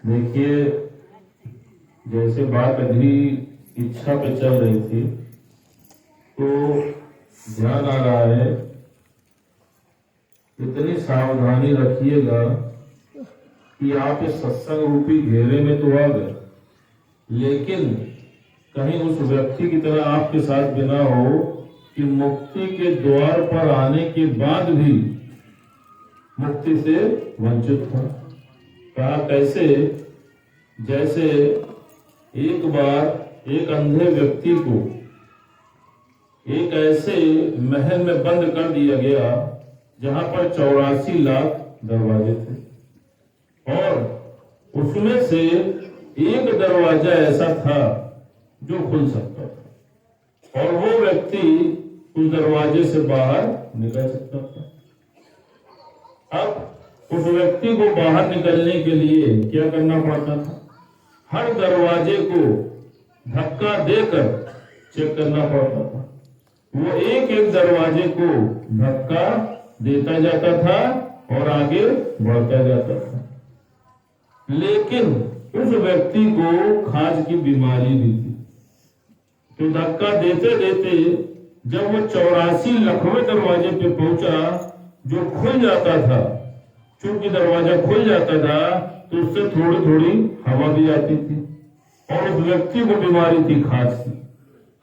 देखिए, जैसे बात अभी इच्छा पे चल रही थी तो ध्यान आ रहा है, इतनी सावधानी रखिएगा कि आप इस सत्संग रूपी घेरे में तो आ गए, लेकिन कहीं उस व्यक्ति की तरह आपके साथ बिना हो कि मुक्ति के द्वार पर आने के बाद भी मुक्ति से वंचित हो। कहा कैसे? जैसे एक बार एक अंधे व्यक्ति को एक ऐसे महल में बंद कर दिया गया जहां पर 84 लाख दरवाजे थे और उसमें से एक दरवाजा ऐसा था जो खुल सकता था और वो व्यक्ति उस दरवाजे से बाहर निकल सकता था। अब उस व्यक्ति को बाहर निकलने के लिए क्या करना पड़ता था? हर दरवाजे को धक्का देकर चेक करना पड़ता था। वो एक एक दरवाजे को धक्का देता जाता था और आगे बढ़ता जाता था, लेकिन उस व्यक्ति को खाज की बीमारी भी थी। तो धक्का देते देते जब वो 84 लाखवें दरवाजे पे पहुंचा जो खुल जाता था, चूंकि दरवाजा खुल जाता था तो उससे थोड़ी थोड़ी हवा भी आती थी और उस व्यक्ति को बीमारी थी खाज की।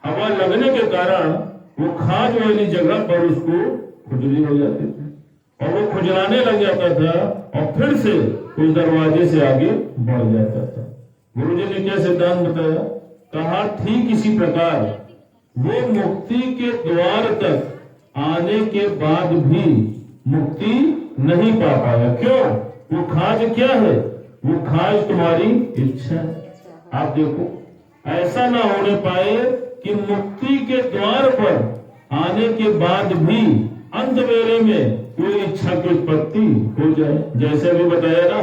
हवा लगने के कारण वो खाज वाली जगह पर उसको खुजली हो जाती थी और वो खुजलाने लग जाता था और फिर से उस दरवाजे से आगे बढ़ जाता था। गुरु जी ने क्या सिद्धांत बताया? कहा ठीक इसी प्रकार वो मुक्ति के द्वार तक आने के बाद भी मुक्ति नहीं पा पाया। क्यों? वो खाज क्या है? वो खाज तुम्हारी इच्छा है। आप देखो, ऐसा ना होने पाए कि मुक्ति के द्वार पर आने के बाद भी अंत वेले में कोई इच्छा की उत्पत्ति हो जाए। जैसे अभी बताया ना,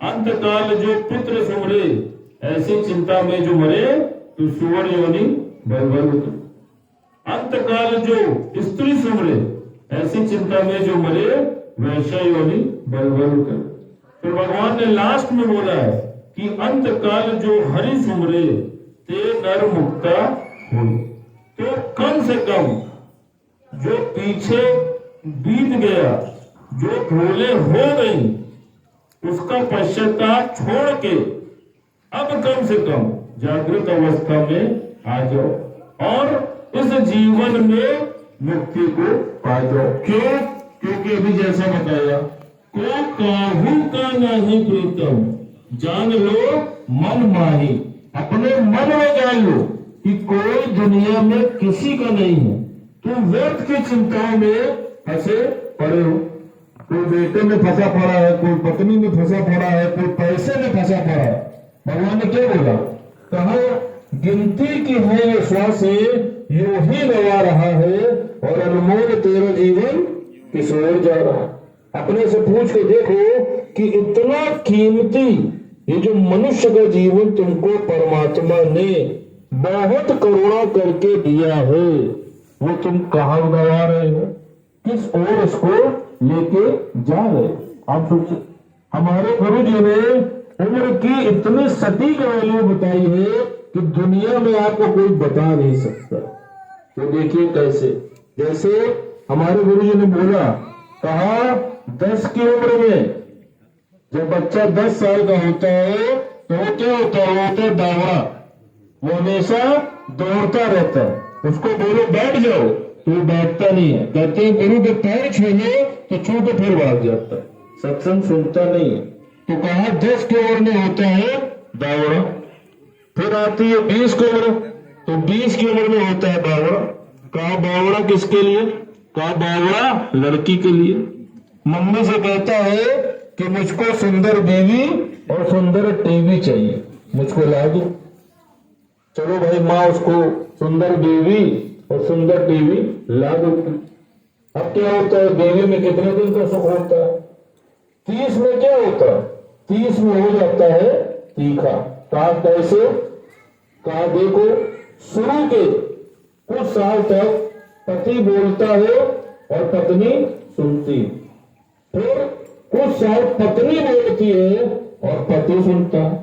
अंत काल जो पुत्र सुमरे ऐसी चिंता में जो मरे तो सुवर योनि बलबल उतर। अंत काल जो स्त्री सुमरे ऐसी चिंता में जो मरे वैश्य योनि बलबल उतर। फिर भगवान ने लास्ट में बोला है कि अंत काल जो हरि सुमरे ते नर मुक्ता हो। तो कम से कम जो पीछे बीत गया, जो भूले हो गई, उसका पश्चाताप छोड़ के अब कम से कम जागृत अवस्था में आ जाओ और इस जीवन में मुक्ति को पा जाओ। क्यों? क्योंकि अभी जैसा बताया, को काहू का नहीं प्रीतम जान लो मन माही। अपने मन में जान लो कि कोई दुनिया में किसी का नहीं है। तुम व्यर्थ की चिंताओं में फंसे पड़े हो। कोई बेटे में फंसा पड़ा है, कोई पत्नी में फंसा पड़ा है, कोई पैसे में फंसा पड़ा है। भगवान ने क्या बोला? कहा गिनती की है ये श्वासें यूं ही गवा रहा है और अनमोल तेरा जीवन किस ओर जा रहा है। अपने से पूछ के देखो कि इतना कीमती ये जो मनुष्य का जीवन तुमको परमात्मा ने बहुत करुणा करके दिया है, वो तुम कहाँ गवा रहे हो? किस ओर इसको लेके जा रहे? आप सोचिए, हमारे गुरु जी ने उम्र की इतनी सटीक वैल्यू बताई है कि दुनिया में आपको कोई बता नहीं सकता। तो देखिए कैसे, जैसे हमारे गुरु जी ने बोला, कहा 10 की उम्र में जब बच्चा 10 साल का होता है तो वो क्या होता है? वो होता है दावड़ा। वो हमेशा दौड़ता रहता है। उसको बोलो बैठ जाओ तो वो बैठता नहीं है। कहते हैं गुरु के पैर छूए तो छू के फिर भाग जाता है, सत्संग सुनता नहीं है। तो कहा 10 की उम्र में होता है दावड़ा। फिर आती है 20 की उम्र, तो 20 की उम्र में होता है बावड़ा। कहा बावड़ा किसके लिए? कहा बावड़ा लड़की के लिए। मम्मी से कहता है कि मुझको सुंदर बीवी और सुंदर टीवी चाहिए, मुझको ला दो। चलो भाई, माँ उसको सुंदर बीवी और सुंदर टीवी ला दो। अब क्या होता है? बीवी में कितने दिन का सुख होता है? 30 में क्या होता है? 30 में हो जाता है तीखा। कहा कैसे? कहा देखो, शुरू के कुछ साल तक पति बोलता है और पत्नी सुनती, फिर कुछ साल पत्नी बोलती है और पति सुनता है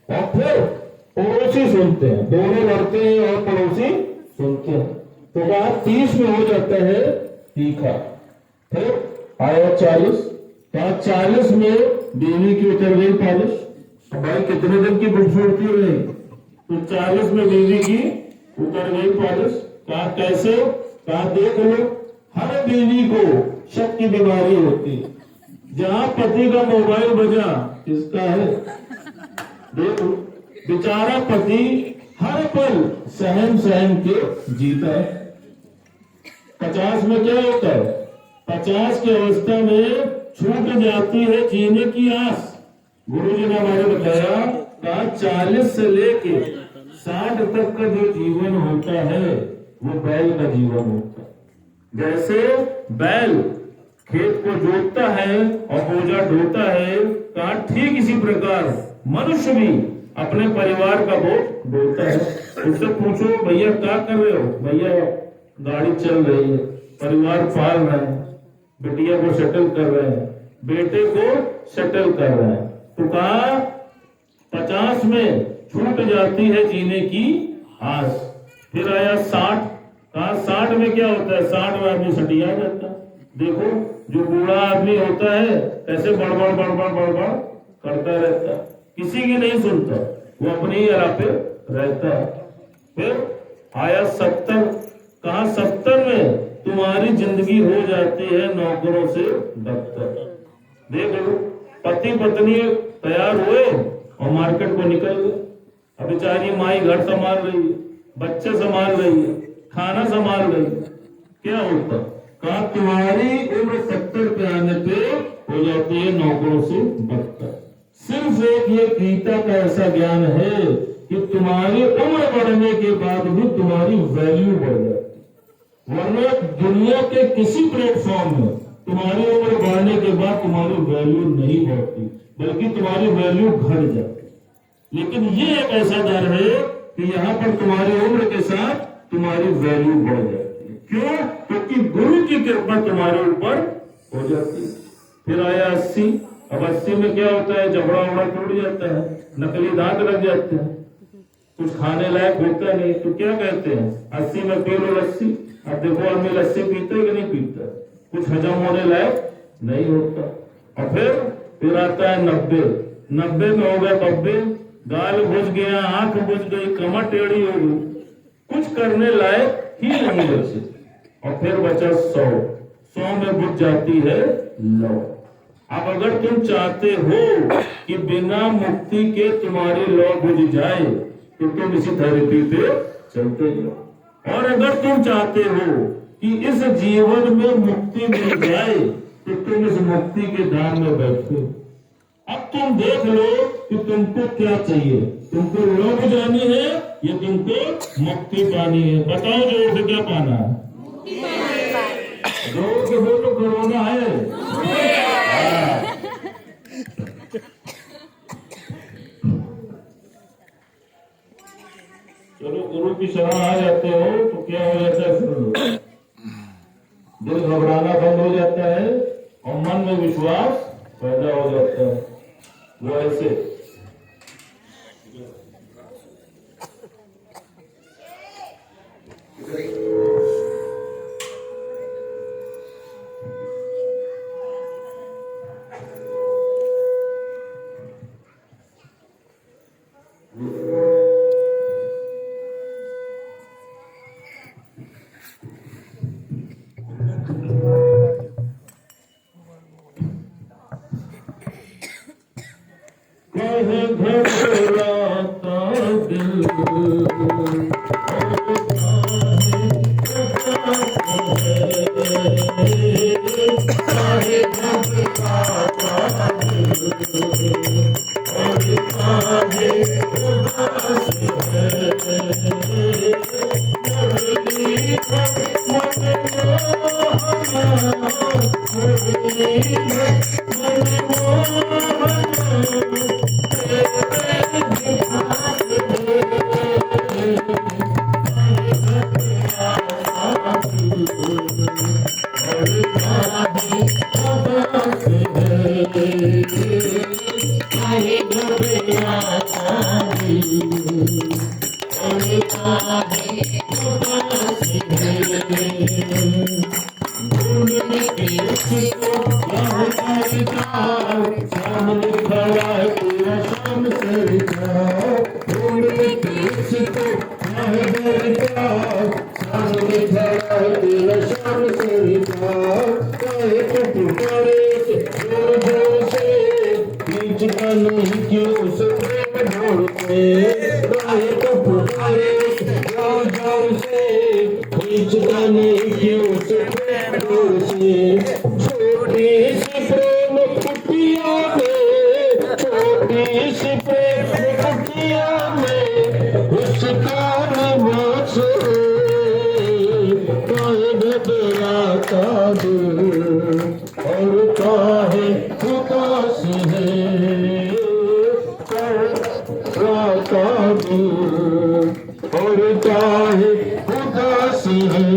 और फिर पड़ोसी सुनते हैं, दोनों लड़ते हैं और पड़ोसी सुनते हैं। तो बात 30 में हो जाता है तीखा। फिर आया 40, तो 40 में बीवी की उतर गई पॉलिश। भाई कितने दिन की खूबसूरती रही, तो 40 में बीवी की उतर गई पॉलिश। कहा कैसे? कहा देख लो, हर बीवी को शक की बीमारी होती, जहां पति का मोबाइल बजा किसका है, देखो बेचारा पति हर पल सहम सहम के जीता है। 50 में क्या होता है? 50 की अवस्था में छूट जाती है जीने की आस। गुरु जी ने हमारे बताया, कहा 40 से लेके 60 तक का जो जीवन होता है वो बैल का जीवन होता है। जैसे बैल खेत को जोतता है और बोझा ढोता है, कहा ठीक इसी प्रकार मनुष्य भी अपने परिवार का बोझ ढोता है। उससे पूछो भैया क्या कर रहे हो? भैया गाड़ी चल रही है, परिवार पाल रहे हैं, बिटिया को सेटल कर रहे हैं, बेटे को सेटल कर रहे हैं। तो कहा 50 में छूट जाती है जीने की आस। फिर आया 60, कहा 60 में क्या होता है? 60 में आदमी सटिया जाता है। देखो जो बूढ़ा आदमी होता है ऐसे बड़बड़ बड़बड़ बड़बड़ करता रहता है, किसी की नहीं सुनता, वो अपनी ही अरा पे रहता है। फिर आया 70, कहा 70 में तुम्हारी जिंदगी हो जाती है नौकरों से दफ्तर। देख लो, पति पत्नी तैयार हुए और मार्केट को निकल गए। अब बेचारी माई घर संभाल रही है, बच्चे संभाल रही है, खाना संभाल रही है। क्या होता? कहा तुम्हारी उम्र 70 पे आने पे हो जाती है नौकरों से दफ्तर। सिर्फ एक ये गीता का ऐसा ज्ञान है कि तुम्हारी उम्र बढ़ने के बाद भी तुम्हारी वैल्यू बढ़ जाती, वरना दुनिया के किसी प्लेटफॉर्म में तुम्हारी उम्र बढ़ने के बाद तुम्हारी वैल्यू नहीं बढ़ती, बल्कि तुम्हारी वैल्यू घट जाती। लेकिन ये एक ऐसा दर है कि यहाँ पर तुम्हारी उम्र के साथ तुम्हारी वैल्यू बढ़ जाती है। क्यों? क्योंकि गुरु की कृपा तुम्हारे ऊपर हो जाती है। फिर आया 80। अब 80 में क्या होता है? जबड़ा उबड़ा टूट जाता है, नकली दांत लग जाते हैं, कुछ खाने लायक होता नहीं। तो क्या कहते हैं? 80 में पी लो लस्सी। अब देखो आदमी लस्सी पीता है कि नहीं पीता, कुछ हजम होने लायक नहीं होता। और फिर आता है 90। 90 में हो गया बब्बे, गाल बुझ गया, आंख बुझ गई, कमर टेढ़ी हो गई, कुछ करने लायक ही नहीं बचे। और फिर बचा 100। 100 में बुझ जाती है लौ। अब अगर तुम चाहते हो कि बिना मुक्ति के तुम्हारी लौ बुझ जाए तो तुम इसी थेरेपी पे चलते जाओ। और अगर तुम चाहते हो कि इस जीवन में मुक्ति मिल जाए तो तुम इस मुक्ति के धाम में बैठो। अब तुम देख लो कि तुमको क्या चाहिए, तुमको लौ बुझानी है या तुमको मुक्ति पानी है? बताओ जोर से क्या पाना है? जोर से बोलो, कोरोना है। चलो गुरु की शरण आ जाते हो तो क्या हो जाता है? सुन लो, दिल घबराना बंद हो जाता है और मन में विश्वास पैदा हो जाता है। वो ऐसे काहे घबराता दिल, और काहे उदास है। ढूंढने की उसको यहाँ सरकार, सामने खड़ा तेरा शाम सरकार। ढूंढने की उसको यहाँ सरकार, सामने खड़ा तेरा शाम सरकार। काहे को पुकारे जोर जोर से, बीच का नहीं क्यों उस प्रेम ढूंढते। काहे को पुकारे जोर जोर से, बीच का नहीं क्यों उस प्रेम ढूंढते। छोटी सी प्रेम कुटिया में, छोटी सी प्रेम कुटिया में, उसका निवास है। काहे घबराता दिल, और काहे उदास है। घबराता दिल, और काहे उदास है।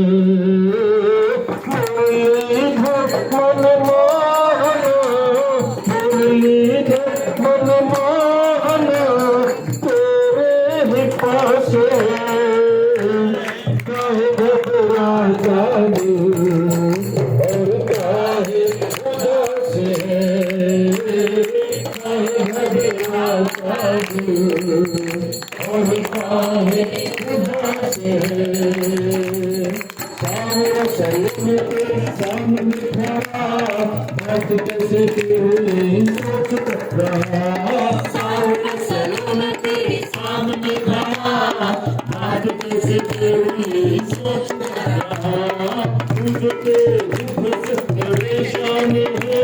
मुरलीधर मनमोहना, तेरे ही पास काहे घबराता दिल, और काहे उदास है। काहे घबराता दिल, और काहे उदास है। सामने सलून के सामने खड़ा, बात कैसे हुई सोच रहा। सामने सलून के सामने खड़ा, बात कैसे हुई सोच रहा। तुझके दुख से परेशान है,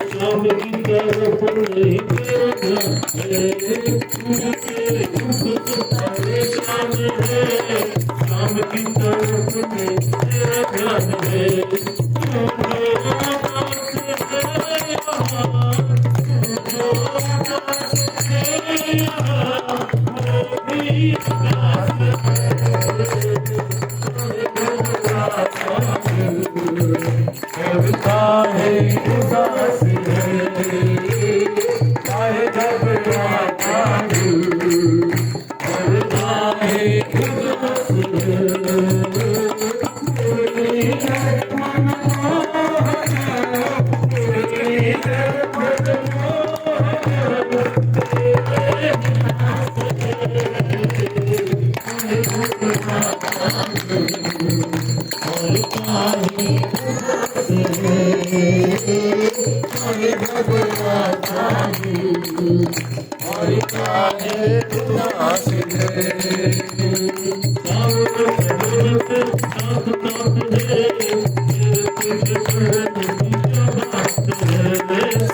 शाम की तरफ नहीं देखा है। तुझके दुख से परेशान है, शाम की तरफ नहीं देखा है। और काहे उदास है, काहे घबराता दिल, और काहे उदास है। मुरलीधर मनमोहना, मुरलीधर मनमोहना, तेरे पास और काहे उदास है। काहे घबराता दिल, और काहे उदास है।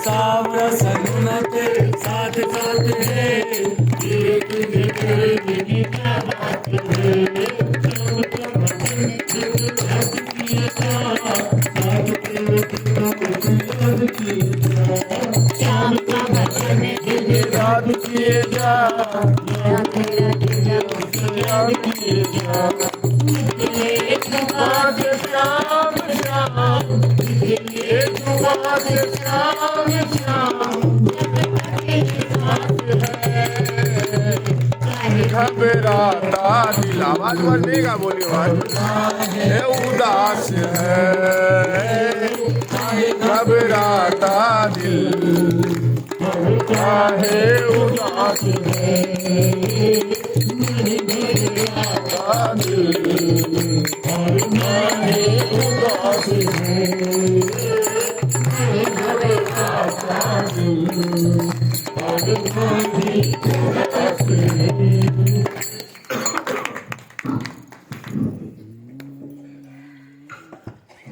सावरा सलून के साथ साथ है, तेरे तुझे करने की क्या बात है। शाम का भजन जब याद किया जा, साथ तेरे तुझको याद किया जा। शाम का भजन जब याद किए जा, याद किए जा। एक बात शाम शाम, एक बात शाम शाम, घबराता दिल, आवाज बढ़ने का बोली आवाज, है उदास है। घबराता दिल, काहे उदास है। घबराता दिल, और काहे उदास है। घबराता दिल, और काहे